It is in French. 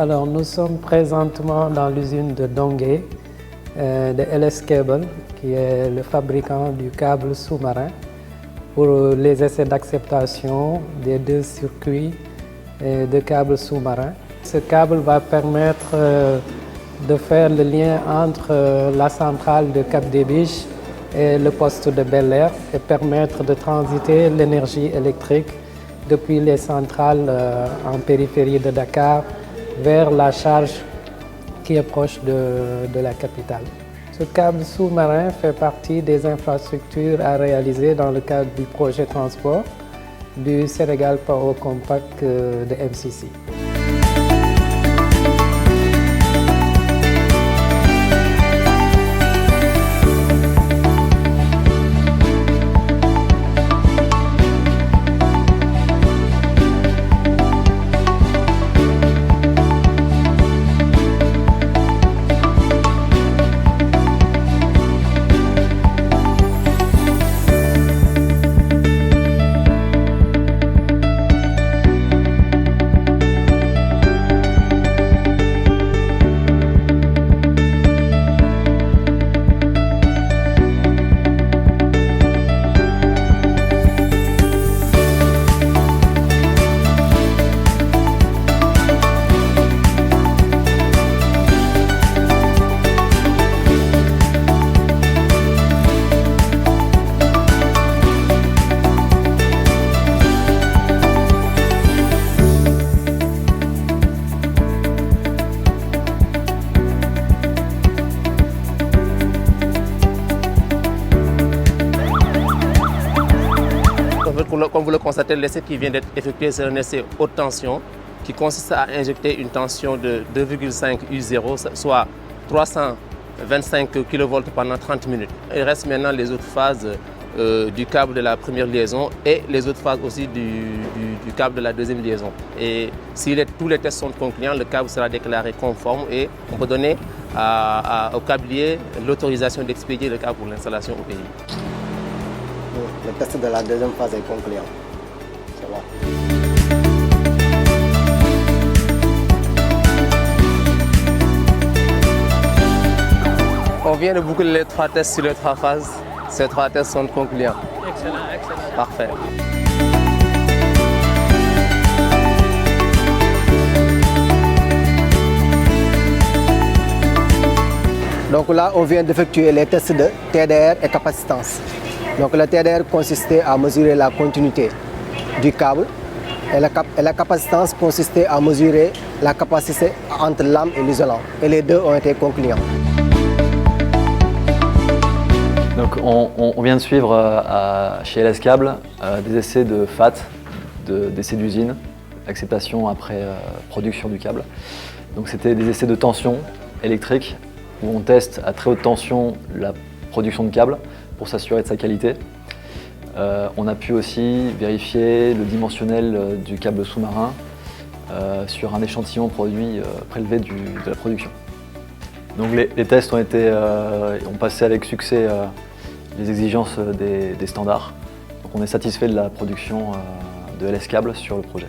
Alors, nous sommes présentement dans l'usine de Dongué, de LS Cable, qui est le fabricant du câble sous-marin pour les essais d'acceptation des 2 circuits de câbles sous-marins. Ce câble va permettre de faire le lien entre la centrale de Cap-des-Biches et le poste de Bel-Air et permettre de transiter l'énergie électrique depuis les centrales en périphérie de Dakar vers la charge qui est proche de la capitale. Ce câble sous-marin fait partie des infrastructures à réaliser dans le cadre du projet transport du Sénégal Power Compact de MCC. Comme vous le constatez, l'essai qui vient d'être effectué, c'est un essai haute tension qui consiste à injecter une tension de 2,5 U0, soit 325 kV pendant 30 minutes. Il reste maintenant les autres phases du câble de la première liaison et les autres phases aussi du câble de la deuxième liaison. Et si tous les tests sont concluants, le câble sera déclaré conforme et on peut donner au câblier l'autorisation d'expédier le câble pour l'installation au pays. Le test de la deuxième phase est concluant. C'est bon. On vient de boucler les 3 tests sur les 3 phases. Ces 3 tests sont concluants. Excellent, excellent. Parfait. Donc là, on vient d'effectuer les tests de TDR et capacitance. Donc le TDR consistait à mesurer la continuité du câble et la capacitance consistait à mesurer la capacité entre l'âme et l'isolant. Et les deux ont été concluants. Donc on vient de suivre chez LS Cable des essais de FAT, d'essais d'usine, acceptation après production du câble. Donc c'était des essais de tension électrique où on teste à très haute tension la production de câble pour s'assurer de sa qualité. On a pu aussi vérifier le dimensionnel du câble sous-marin sur un échantillon produit prélevé de la production. Donc les tests ont passé avec succès les exigences des standards. Donc on est satisfait de la production de LS Cable sur le projet.